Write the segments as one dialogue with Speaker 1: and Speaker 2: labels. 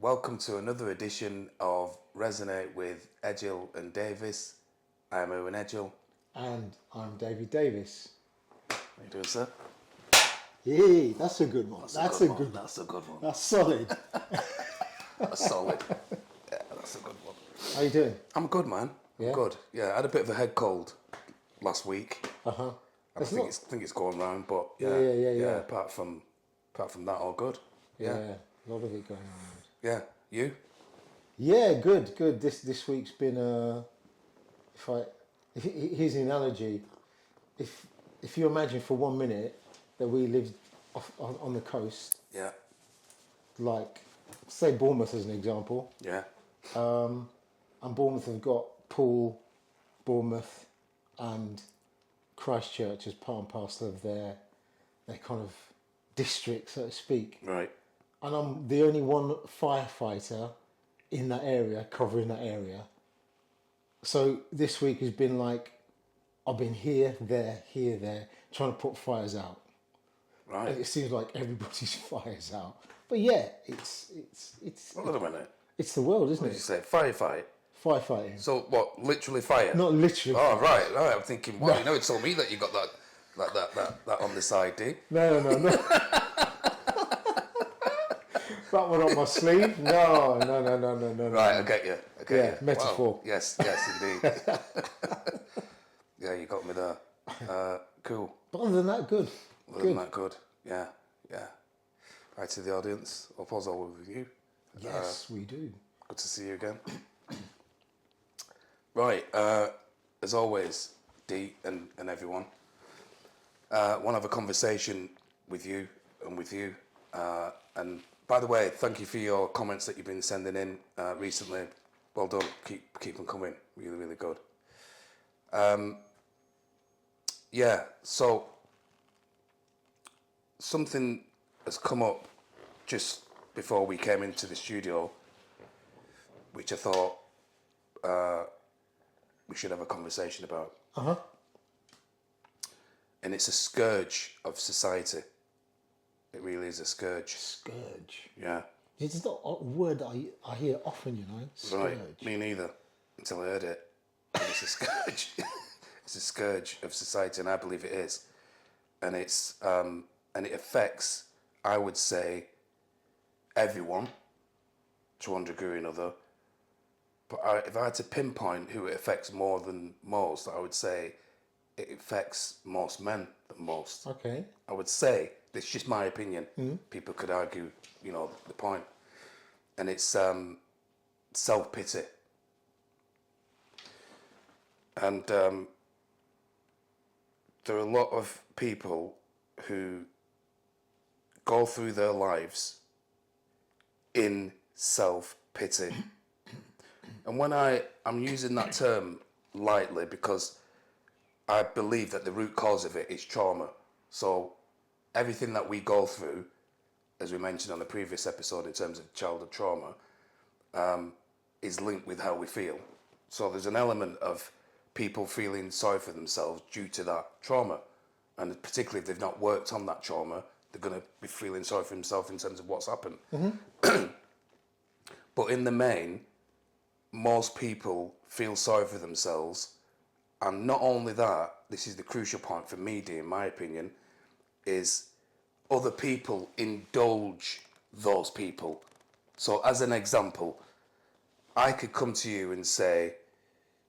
Speaker 1: Welcome to another edition of Resonate with Edgehill and Davis. I am Owen Edgehill.
Speaker 2: And I'm David Davis.
Speaker 1: How you doing, sir?
Speaker 2: Yay, that's a good one. That's a good one.
Speaker 1: That's a good one.
Speaker 2: That's solid.
Speaker 1: That's solid. Yeah, that's a good one.
Speaker 2: How you doing?
Speaker 1: I'm good, man.
Speaker 2: Yeah?
Speaker 1: I'm good. Yeah, I had a bit of a head cold last week.
Speaker 2: Uh-huh.
Speaker 1: I think it's going round, but
Speaker 2: Yeah.
Speaker 1: Apart from that, all good.
Speaker 2: Yeah, a lot of it going on.
Speaker 1: Yeah. You?
Speaker 2: Yeah, good. This week's been here's the analogy. If you imagine for 1 minute that we lived on the coast,
Speaker 1: Yeah.
Speaker 2: like say Bournemouth as an example,
Speaker 1: Yeah.
Speaker 2: and Bournemouth have got Poole, Bournemouth, and Christchurch as part and parcel of their kind of district, so to speak.
Speaker 1: Right.
Speaker 2: And I'm the only one firefighter in that area, covering that area. So this week has been like, I've been here, there, trying to put fires out.
Speaker 1: Right.
Speaker 2: And it seems like everybody's fires out. But yeah, it's
Speaker 1: Hold on a minute.
Speaker 2: it's the world, isn't
Speaker 1: What did you
Speaker 2: it?
Speaker 1: say? Firefight?
Speaker 2: Firefighting.
Speaker 1: So what? Literally fire?
Speaker 2: Not literally.
Speaker 1: Oh, right. I'm thinking, well, you told me that you got that on the side, D.
Speaker 2: No. That one up my sleeve? No.
Speaker 1: Right, I get you.
Speaker 2: Metaphor.
Speaker 1: Wow. Yes, indeed. Yeah, you got me there. Cool.
Speaker 2: But other than that, good.
Speaker 1: Other than that, good. Yeah. Right to the audience. I'll pause all with you.
Speaker 2: Yes, we do.
Speaker 1: Good to see you again. Right, as always, D and everyone, want to have a conversation with you. And by the way, thank you for your comments that you've been sending in recently. Well done. Keep them coming. Really, really good. So something has come up just before we came into the studio, which I thought we should have a conversation about.
Speaker 2: Uh-huh.
Speaker 1: And it's a scourge of society. It really is a scourge.
Speaker 2: Scourge.
Speaker 1: Yeah.
Speaker 2: It's not a word that I hear often, Scourge.
Speaker 1: Right. Me neither, until I heard it. And it's a scourge. It's a scourge of society, and I believe it is. And it's and it affects, I would say, everyone to one degree or another. But if I had to pinpoint who it affects more than most, I would say it affects most men than most.
Speaker 2: Okay.
Speaker 1: I would say, it's just my opinion. People could argue, the point. And it's self-pity. And there are a lot of people who go through their lives in self-pity. And when I'm using that term lightly because I believe that the root cause of it is trauma. So everything that we go through, as we mentioned on the previous episode in terms of childhood trauma, is linked with how we feel. So there's an element of people feeling sorry for themselves due to that trauma. And particularly if they've not worked on that trauma, they're going to be feeling sorry for themselves in terms of what's happened. Mm-hmm. But in the main, most people feel sorry for themselves. And not only that, this is the crucial point for me, in my opinion, is other people indulge those people. So as an example, I could come to you and say,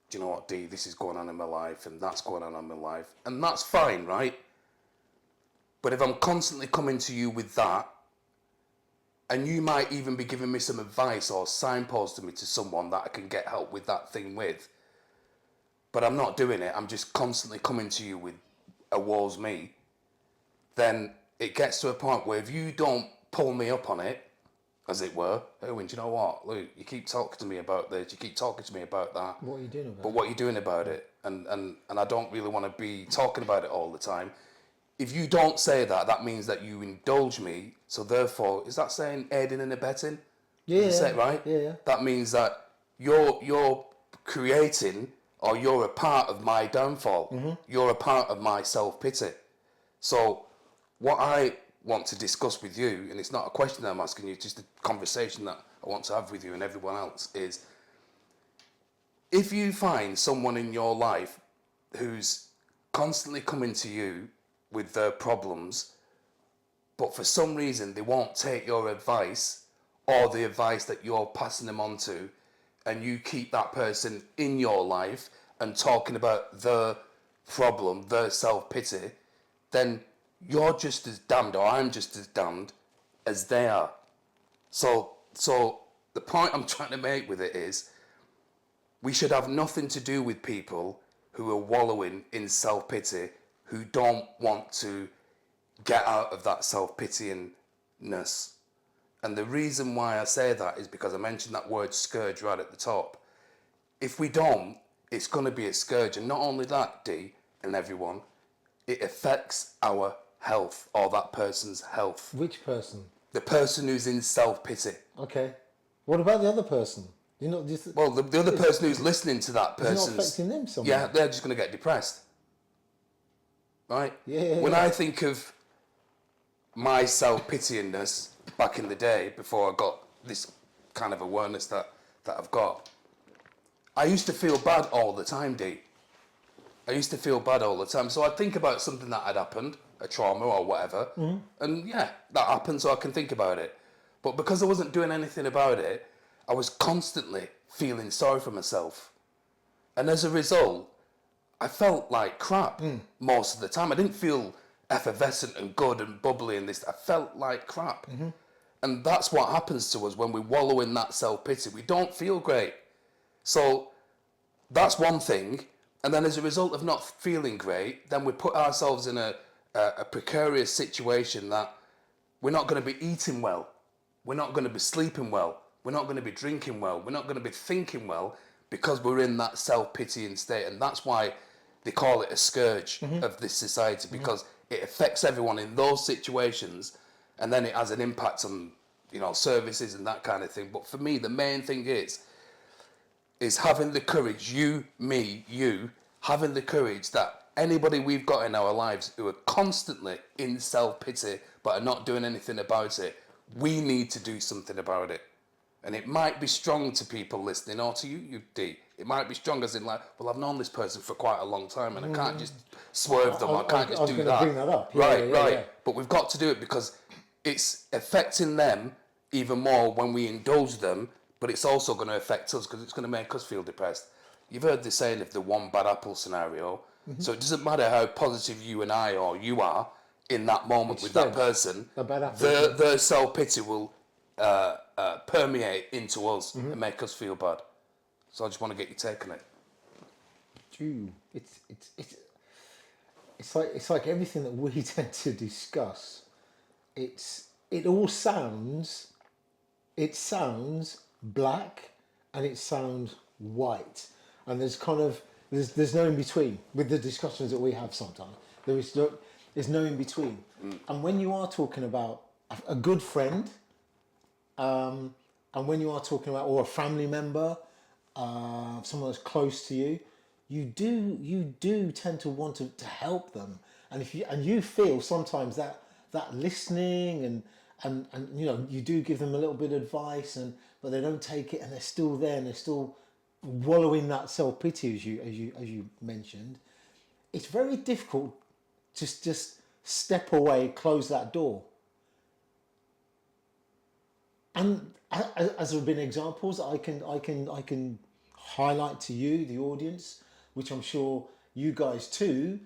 Speaker 1: do you know what, D, this is going on in my life and that's going on in my life. And that's fine, right? But if I'm constantly coming to you with that, and you might even be giving me some advice or signposting me to someone that I can get help with that thing with, but I'm not doing it, I'm just constantly coming to you with a woe's me, then it gets to a point where if you don't pull me up on it, as it were, Owen, do you know what? Luke, you keep talking to me about this, you keep talking to me about that.
Speaker 2: What are you doing about it?
Speaker 1: But what are you doing about it? And I don't really want to be talking about it all the time. If you don't say that, that means that you indulge me. So therefore, is that saying aiding and abetting?
Speaker 2: Yeah.
Speaker 1: Is that right?
Speaker 2: Yeah.
Speaker 1: That means that you're creating, or you're a part of my downfall. Mm-hmm. You're a part of my self-pity. So what I want to discuss with you, and it's not a question that I'm asking you, it's just a conversation that I want to have with you and everyone else is, if you find someone in your life who's constantly coming to you with their problems, but for some reason they won't take your advice or the advice that you're passing them on to, and you keep that person in your life and talking about their problem, their self-pity, then you're just as damned, or I'm just as damned as they are. So the point I'm trying to make with it is, we should have nothing to do with people who are wallowing in self-pity, who don't want to get out of that self-pityingness. And the reason why I say that is because I mentioned that word scourge right at the top. If we don't, it's going to be a scourge. And not only that, Dee, and everyone, it affects our health, or that person's health.
Speaker 2: Which person?
Speaker 1: The person who's in self-pity.
Speaker 2: Okay. What about the other person?
Speaker 1: Well, the other person who's listening to that person's...
Speaker 2: It's not affecting them somehow.
Speaker 1: Yeah, they're just going to get depressed. Right?
Speaker 2: Yeah.
Speaker 1: When I think of my self-pityingness back in the day, before I got this kind of awareness that I've got, I used to feel bad all the time, Dee. I used to feel bad all the time. So I'd think about something that had happened, a trauma or whatever, and yeah, that happened, so I can think about it. But because I wasn't doing anything about it, I was constantly feeling sorry for myself. And as a result, I felt like crap most of the time. I didn't feel effervescent and good and bubbly and this. I felt like crap. And that's what happens to us when we wallow in that self-pity. We don't feel great. So that's one thing. And then as a result of not feeling great, then we put ourselves in a precarious situation that we're not going to be eating well. We're not going to be sleeping well. We're not going to be drinking well. We're not going to be thinking well, because we're in that self-pitying state. And that's why they call it a scourge of this society, because it affects everyone in those situations, and then it has an impact on, services and that kind of thing. But for me, the main thing is having the courage, you, me, you, having the courage that anybody we've got in our lives who are constantly in self-pity but are not doing anything about it, we need to do something about it. And it might be strong to people listening, or to you, D. It might be strong as in like, well, I've known this person for quite a long time and I can't just swerve them. I can't just do that.
Speaker 2: I was going to bring that up.
Speaker 1: Right. Yeah. But we've got to do it because it's affecting them even more when we indulge them, but it's also going to affect us because it's going to make us feel depressed. You've heard the saying of the one bad apple scenario. So it doesn't matter how positive you and I or you are in that moment with that person, their self-pity will permeate into us and make us feel bad. So I just want to get your take on it.
Speaker 2: It's like everything that we tend to discuss. It all sounds black and it sounds white, and there's no in between with the discussions that we have sometimes. There's no in between. And when you are talking about a good friend, and when you are talking about, or a family member, someone that's close to you, you do tend to want to help them. And you feel sometimes that listening and you do give them a little bit of advice, but they don't take it, and they're still there and they're still wallowing that self-pity as you mentioned. It's very difficult to just step away, close that door. And as there have been examples I can highlight to you, the audience, which I'm sure you guys too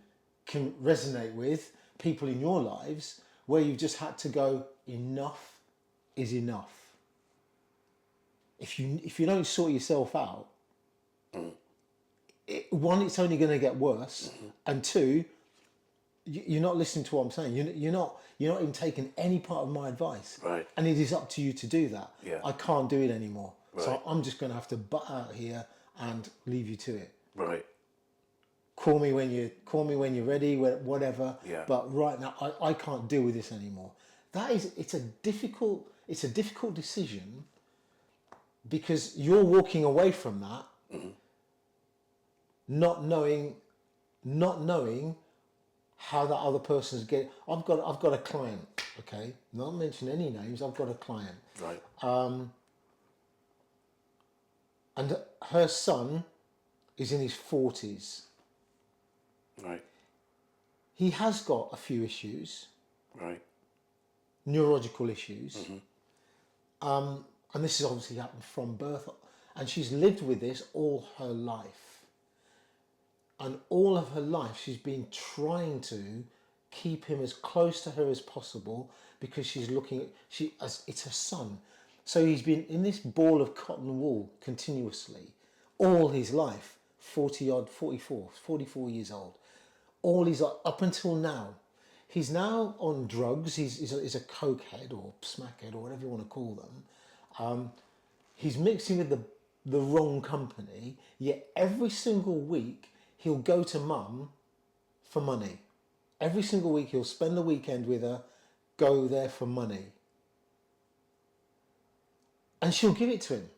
Speaker 2: can resonate with, people in your lives where you've just had to go, enough is enough. If you don't sort yourself out, one, it's only going to get worse, and two, you're not listening to what I'm saying. You're not even taking any part of my advice.
Speaker 1: Right.
Speaker 2: And it is up to you to do that.
Speaker 1: Yeah.
Speaker 2: I can't do it anymore.
Speaker 1: Right.
Speaker 2: So I'm just going to have to butt out here and leave you to it.
Speaker 1: Right.
Speaker 2: Call me when you're ready, whatever.
Speaker 1: Yeah.
Speaker 2: But right now, I can't deal with this anymore. It's a difficult decision, because you're walking away from that, not knowing how that other person's getting. I've got a client, okay? Not mention any names. I've got a client.
Speaker 1: Right.
Speaker 2: And her son is in his 40s.
Speaker 1: Right.
Speaker 2: He has got a few issues,
Speaker 1: Right.
Speaker 2: neurological issues. And this has obviously happened from birth. And she's lived with this all her life. And all of her life, she's been trying to keep him as close to her as possible because she's looking at, it's her son. So he's been in this ball of cotton wool continuously all his life, 44 years old. All his, up until now. He's now on drugs. He's a cokehead or smackhead or whatever you want to call them. He's mixing with the wrong company, yet every single week he'll go to mum for money. Every single week he'll spend the weekend with her, go there for money. And she'll give it to him.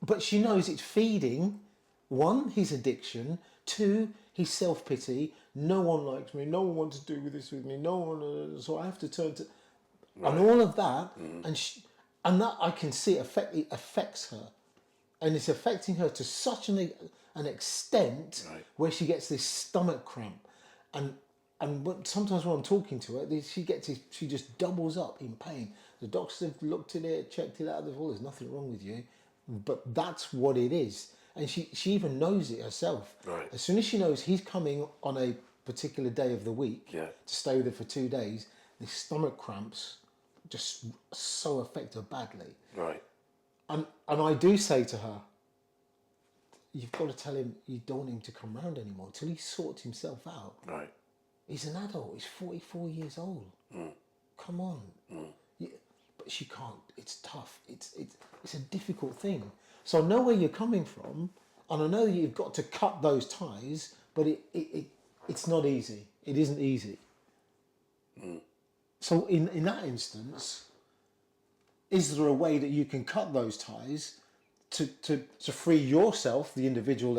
Speaker 2: But she knows it's feeding, one, his addiction, two, his self-pity. No one likes me, no one wants to do this with me, no one, so I have to turn to... Right. And all of that, and that I can see it affects her. And it's affecting her to such an extent where she gets this stomach cramp. And sometimes when I'm talking to her, she just doubles up in pain. The doctors have looked at it, checked it out, there's nothing wrong with you. But that's what it is. And she even knows it herself.
Speaker 1: Right.
Speaker 2: As soon as she knows he's coming on a particular day of the week to stay with her for 2 days, the stomach cramps just so affect her badly.
Speaker 1: Right.
Speaker 2: And I do say to her, you've got to tell him you don't want him to come round anymore until he sorts himself out.
Speaker 1: Right.
Speaker 2: He's an adult. He's 44 years old. Come on. Yeah, but she can't. It's tough. It's a difficult thing. So I know where you're coming from, and I know that you've got to cut those ties, but it's not easy. It isn't easy. So in that instance, is there a way that you can cut those ties to free yourself, the individual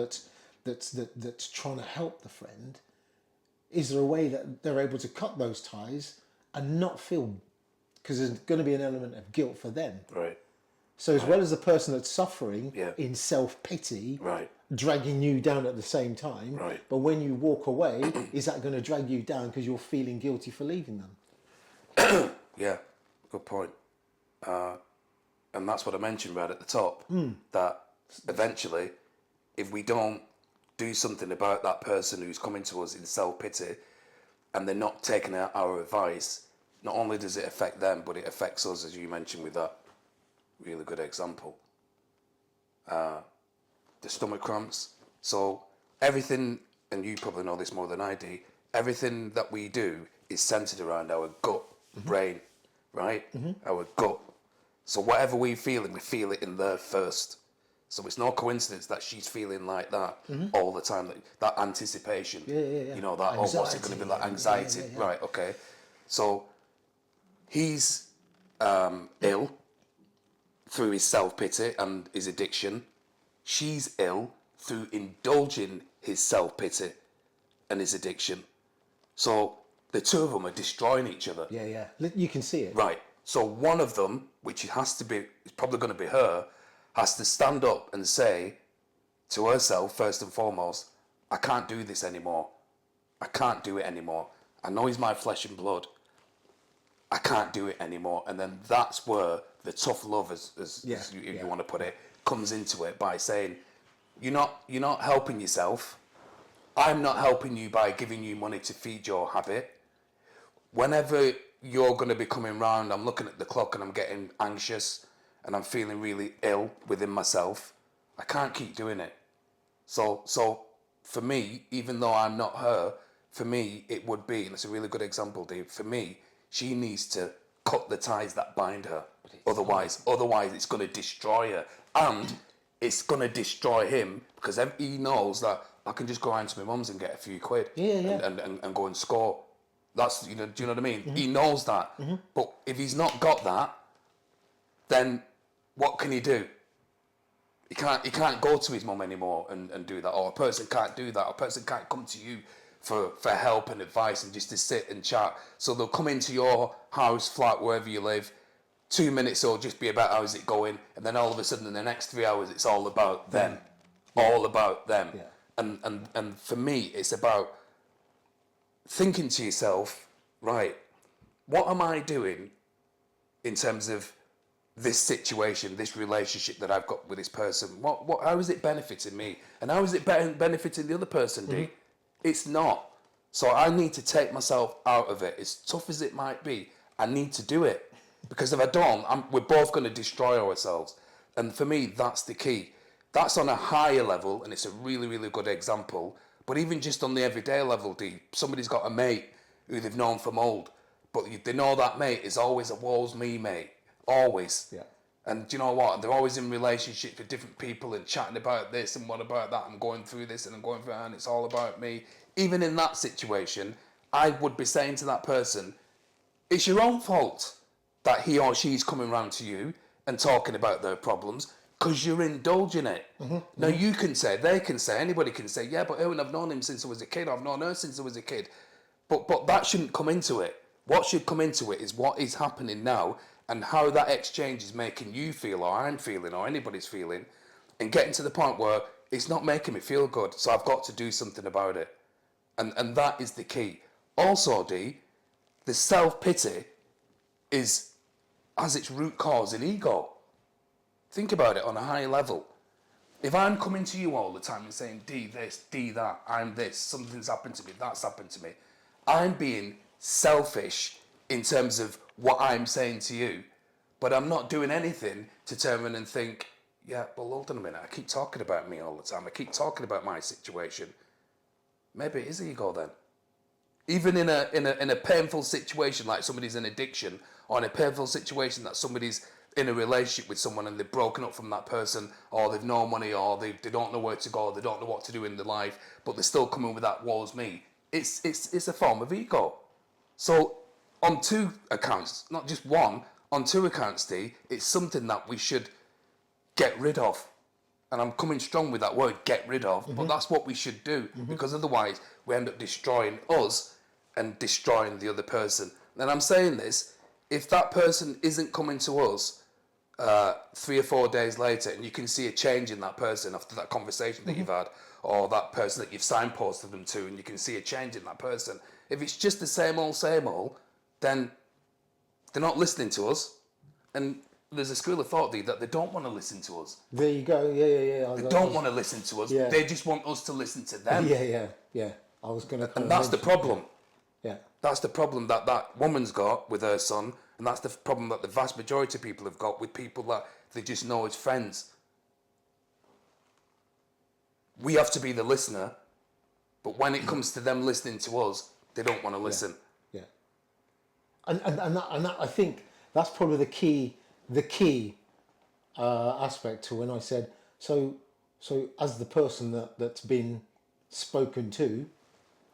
Speaker 2: that's trying to help the friend? Is there a way that they're able to cut those ties and not feel, because there's going to be an element of guilt for them.
Speaker 1: Right.
Speaker 2: So as well as the person that's suffering
Speaker 1: Yeah.
Speaker 2: in self-pity,
Speaker 1: Right.
Speaker 2: dragging you down at the same time,
Speaker 1: Right.
Speaker 2: but when you walk away, is that going to drag you down because you're feeling guilty for leaving them?
Speaker 1: Yeah, good point. And that's what I mentioned right at the top, that eventually, if we don't do something about that person who's coming to us in self-pity and they're not taking our advice, not only does it affect them, but it affects us, as you mentioned with that really good example. The stomach cramps. So everything, and you probably know this more than I do, everything that we do is centered around our gut, brain, right? Our gut. So whatever we feel it in there first. So it's no coincidence that she's feeling like that all the time. That anticipation.
Speaker 2: Yeah.
Speaker 1: You know, that,
Speaker 2: Anxiety,
Speaker 1: what's it going to be like? Anxiety.
Speaker 2: Yeah.
Speaker 1: Right, okay. So he's ill through his self-pity and his addiction. She's ill through indulging his self-pity and his addiction. So the two of them are destroying each other.
Speaker 2: Yeah. You can see it.
Speaker 1: Right. So one of them, which has to be, it's probably going to be her, has to stand up and say to herself, first and foremost, I can't do this anymore. I can't do it anymore. I know he's my flesh and blood. I can't do it anymore. And then that's where the tough love, as you want to put it, comes into it by saying, you're not helping yourself. I'm not helping you by giving you money to feed your habit. Whenever you're going to be coming round, I'm looking at the clock and I'm getting anxious and I'm feeling really ill within myself. I can't keep doing it. So for me, even though I'm not her, for me, it would be, and it's a really good example, Dave, for me, she needs to cut the ties that bind her. Otherwise it's going to destroy her. And it's going to destroy him because he knows that I can just go around to my mum's and get a few quid and go and score. That's, do you know what I mean? He knows that. But if he's not got that, then what can he do? He can't go to his mum anymore and do that. Or a person can't do that. A person can't come to you for help and advice and just to sit and chat. So they'll come into your house, flat, wherever you live, 2 minutes will just be about how's it going, and then all of a sudden in the next 3 hours it's all about them. All about them.
Speaker 2: Yeah.
Speaker 1: And for me, it's about thinking to yourself, right, what am I doing in terms of this situation, this relationship that I've got with this person? How is it benefiting me? And how is it benefiting the other person, D? It's not. So I need to take myself out of it. As tough as it might be, I need to do it. Because if I don't, we're both going to destroy ourselves. And for me, that's the key. That's on a higher level, and it's a really, really good example. But even just on the everyday level, D, somebody's got a mate who they've known from old, but they know that mate is always a woe's me mate. Always.
Speaker 2: Yeah.
Speaker 1: And do you know what? They're always in relationships with different people and chatting about this and what about that. I'm going through this and I'm going through that, and it's all about me. Even in that situation, I would be saying to that person, it's your own fault that he or she's coming round to you and talking about their problems, because you're indulging it. Now you can say, they can say, anybody can say, yeah, but Owen, I've known him since I was a kid, I've known her since I was a kid. But that shouldn't come into it. What should come into it is what is happening now and how that exchange is making you feel, or I'm feeling, or anybody's feeling, and getting to the point where it's not making me feel good, so I've got to do something about it. And that is the key. Also, D, the self-pity has its root cause in ego. Think about it on a high level. If I'm coming to you all the time and saying, D this, D that, I'm this, something's happened to me, that's happened to me, I'm being selfish in terms of what I'm saying to you, but I'm not doing anything to turn around and think, yeah, well, hold on a minute, I keep talking about me all the time, I keep talking about my situation. Maybe it is ego then. Even in a painful situation like somebody's in addiction, or in a painful situation that somebody's in a relationship with someone and they've broken up from that person, or they've no money, or they don't know where to go, or they don't know what to do in their life, but they're still coming with that woe's me. It's a form of ego. So on two accounts, not just one, on two accounts, D, it's something that we should get rid of. And I'm coming strong with that word, get rid of, but that's what we should do, because otherwise we end up destroying us and destroying the other person. And I'm saying this, if that person isn't coming to us 3 or 4 days later, and you can see a change in that person after that conversation that you've had, or that person that you've signposted them to, and you can see a change in that person, if it's just the same old, then they're not listening to us. And there's a school of thought, D, that they don't want to listen to us.
Speaker 2: There you go. Yeah.
Speaker 1: They don't want to listen to us.
Speaker 2: Yeah.
Speaker 1: They just want us to listen to them.
Speaker 2: Yeah. I was going to.
Speaker 1: And that's the problem.
Speaker 2: Yeah.
Speaker 1: That's the problem that woman's got with her son, and that's the problem that the vast majority of people have got with people that they just know as friends. We have to be the listener, but when it comes to them listening to us, they don't want to listen.
Speaker 2: Yeah. And that, I think that's probably the key aspect to when I said, so as the person that's been spoken to,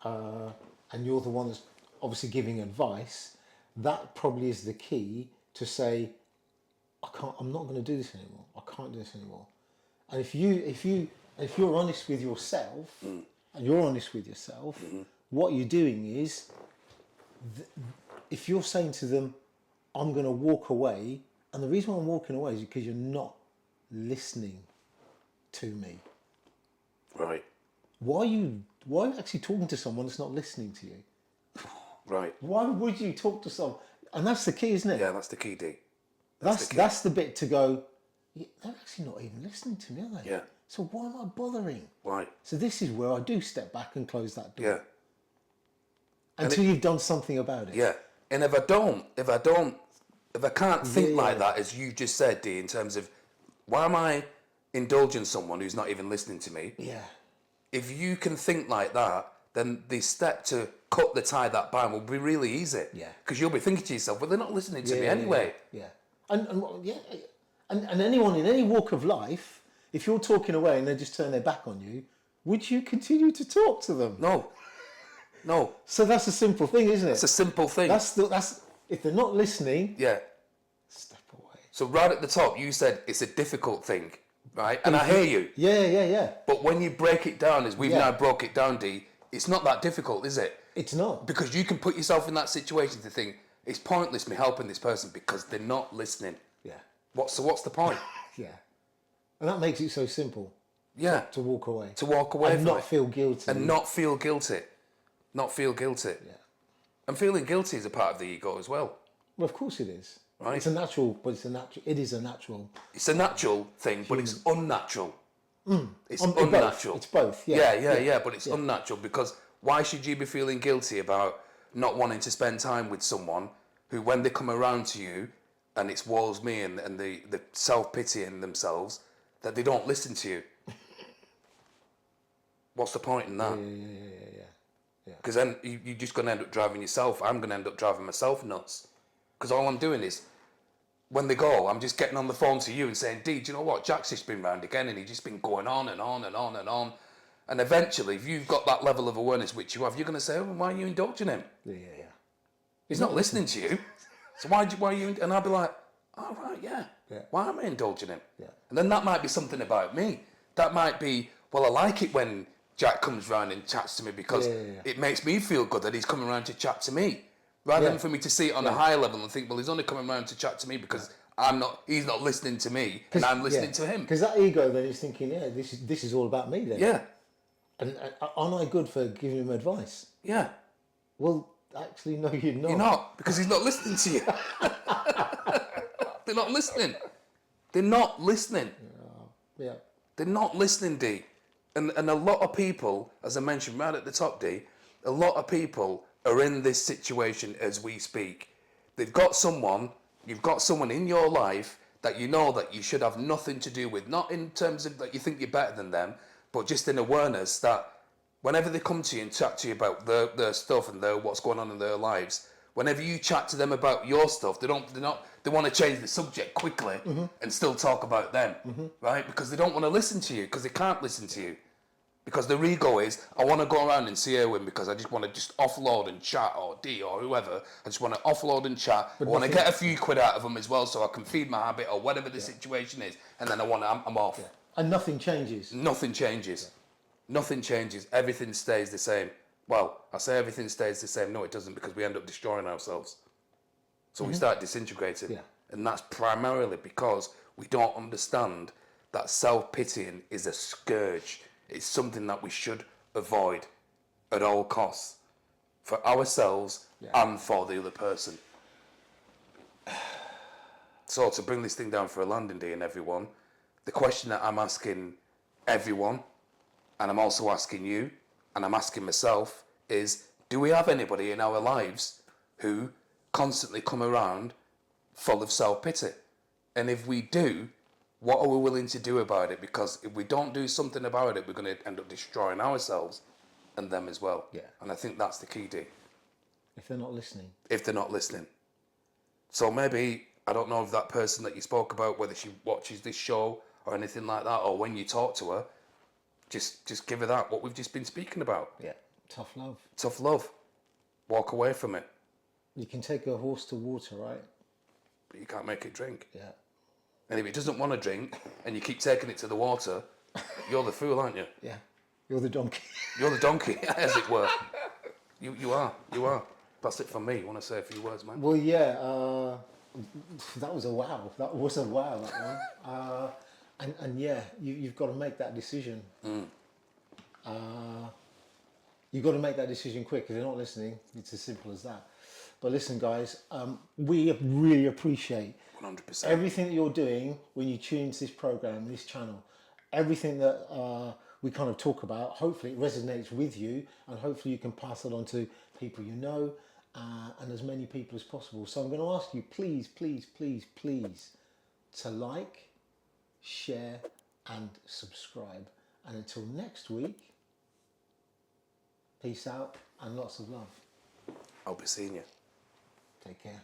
Speaker 2: and you're the one that's obviously giving advice, that probably is the key to say, I'm not going to do this anymore. I can't do this anymore. And if you're honest with yourself, and you're honest with yourself, what you're doing is, if you're saying to them, I'm going to walk away, and the reason why I'm walking away is because you're not listening to me.
Speaker 1: Right.
Speaker 2: Why are you actually talking to someone that's not listening to you?
Speaker 1: Right.
Speaker 2: Why would you talk to someone? And that's the key, isn't it?
Speaker 1: Yeah, that's the key, D.
Speaker 2: That's the bit to go, yeah, they're actually not even listening to me, are they?
Speaker 1: Yeah.
Speaker 2: So why am I bothering?
Speaker 1: Why?
Speaker 2: So this is where I do step back and close that door.
Speaker 1: Yeah.
Speaker 2: Until you've done something about it.
Speaker 1: Yeah. And if I can't think like that, as you just said, D, in terms of, why am I indulging someone who's not even listening to me?
Speaker 2: Yeah.
Speaker 1: If you can think like that, then the step to cut the tie that bind will be really easy.
Speaker 2: Yeah.
Speaker 1: Because you'll be thinking to yourself, well, they're not listening to me anyway.
Speaker 2: Yeah. And anyone in any walk of life, if you're talking away and they just turn their back on you, would you continue to talk to them?
Speaker 1: No.
Speaker 2: So that's a simple thing, isn't it?
Speaker 1: It's a simple thing.
Speaker 2: That's if they're not listening.
Speaker 1: Yeah.
Speaker 2: Step away.
Speaker 1: So right at the top, you said it's a difficult thing, right? And I hear you.
Speaker 2: Yeah.
Speaker 1: But when you break it down, as we've now broke it down, D, it's not that difficult, is it?
Speaker 2: It's not.
Speaker 1: Because you can put yourself in that situation to think, it's pointless me helping this person because they're not listening.
Speaker 2: Yeah.
Speaker 1: What's the point?
Speaker 2: Yeah. And that makes it so simple.
Speaker 1: Yeah.
Speaker 2: To walk away.
Speaker 1: To walk away
Speaker 2: and
Speaker 1: from
Speaker 2: not
Speaker 1: it.
Speaker 2: feel guilty.
Speaker 1: And not feel guilty. Not feel guilty.
Speaker 2: Yeah.
Speaker 1: And feeling guilty is a part of the ego as well.
Speaker 2: Well, of course it is.
Speaker 1: Right.
Speaker 2: It's a natural, but it is a natural.
Speaker 1: It's a natural thing, but it's unnatural. It's
Speaker 2: Both.
Speaker 1: unnatural.
Speaker 2: It's both. Yeah.
Speaker 1: Yeah. But it's unnatural because why should you be feeling guilty about not wanting to spend time with someone who, when they come around to you, and it's woes me and the self-pity in themselves, that they don't listen to you? What's the point in that?
Speaker 2: Yeah.
Speaker 1: Because then you're just going to end up driving yourself. I'm going to end up driving myself nuts. Because all I'm doing is, when they go, I'm just getting on the phone to you and saying, D, do you know what? Jack's just been round again and he's just been going on and on and on and on. And eventually, if you've got that level of awareness, which you have, you're going to say, oh, why are you indulging him?
Speaker 2: Yeah.
Speaker 1: He's not listening to you. So why are you... And I'll be like, oh, right, yeah. Why am I indulging him?
Speaker 2: Yeah.
Speaker 1: And then that might be something about me. That might be, well, I like it when Jack comes round and chats to me because it makes me feel good that he's coming round to chat to me. Rather than for me to see it on a higher level and think, well, he's only coming round to chat to me because he's not listening to me and I'm listening to him.
Speaker 2: Because that ego then is thinking, this is all about me then.
Speaker 1: Yeah.
Speaker 2: And aren't I good for giving him advice?
Speaker 1: Yeah.
Speaker 2: Well, actually, no, you're not.
Speaker 1: You're not, because he's not listening to you. They're not listening. They're not listening.
Speaker 2: Yeah.
Speaker 1: They're not listening, D. And a lot of people, as I mentioned right at the top, D, a lot of people are in this situation as we speak. You've got someone in your life that you know that you should have nothing to do with, not in terms of that you think you're better than them, but just in awareness that whenever they come to you and chat to you about their stuff and what's going on in their lives, whenever you chat to them about your stuff, they want to change the subject quickly and still talk about them, right? Because they don't want to listen to you, because they can't listen to you. Because their ego is, I want to go around and see Erwin because I just want to just offload and chat, or D or whoever. I just want to offload and chat. I want to get a few quid out of them as well so I can feed my habit or whatever the situation is. And then I'm off.
Speaker 2: Yeah. And nothing changes.
Speaker 1: Nothing changes. Nothing changes. Everything stays the same. Well, I say everything stays the same. No, it doesn't, because we end up destroying ourselves. So we start disintegrating.
Speaker 2: Yeah.
Speaker 1: And that's primarily because we don't understand that self-pitying is a scourge. It's something that we should avoid at all costs for ourselves and for the other person. So to bring this thing down for a landing, D, and everyone, the question that I'm asking everyone, and I'm also asking you, and I'm asking myself, is do we have anybody in our lives who constantly come around full of self-pity? And if we do, what are we willing to do about it? Because if we don't do something about it, we're going to end up destroying ourselves and them as well.
Speaker 2: Yeah.
Speaker 1: And I think that's the key, D.
Speaker 2: If they're not listening.
Speaker 1: If they're not listening. So maybe, I don't know if that person that you spoke about, whether she watches this show or anything like that, or when you talk to her, just give her that, what we've just been speaking about.
Speaker 2: Yeah. Tough love.
Speaker 1: Tough love. Walk away from it.
Speaker 2: You can take a horse to water, right?
Speaker 1: But you can't make it drink.
Speaker 2: Yeah.
Speaker 1: And if it doesn't want to drink and you keep taking it to the water, you're the fool, aren't you?
Speaker 2: Yeah. You're the donkey.
Speaker 1: You're the donkey, as it were. You are. That's it from me. You want to say a few words, man?
Speaker 2: Well, yeah. That was a wow. That was a wow, that one. And yeah, you've got to make that decision. You've got to make that decision quick. If they're not listening, it's as simple as that. But listen, guys, we really appreciate
Speaker 1: 100%.
Speaker 2: everything that you're doing when you tune into this program, this channel. Everything that we kind of talk about, hopefully it resonates with you, and hopefully you can pass it on to people you know, and as many people as possible. So I'm going to ask you, please, please, please, please, to like, share, and subscribe. And until next week, peace out and lots of love.
Speaker 1: I'll be seeing you.
Speaker 2: Take care.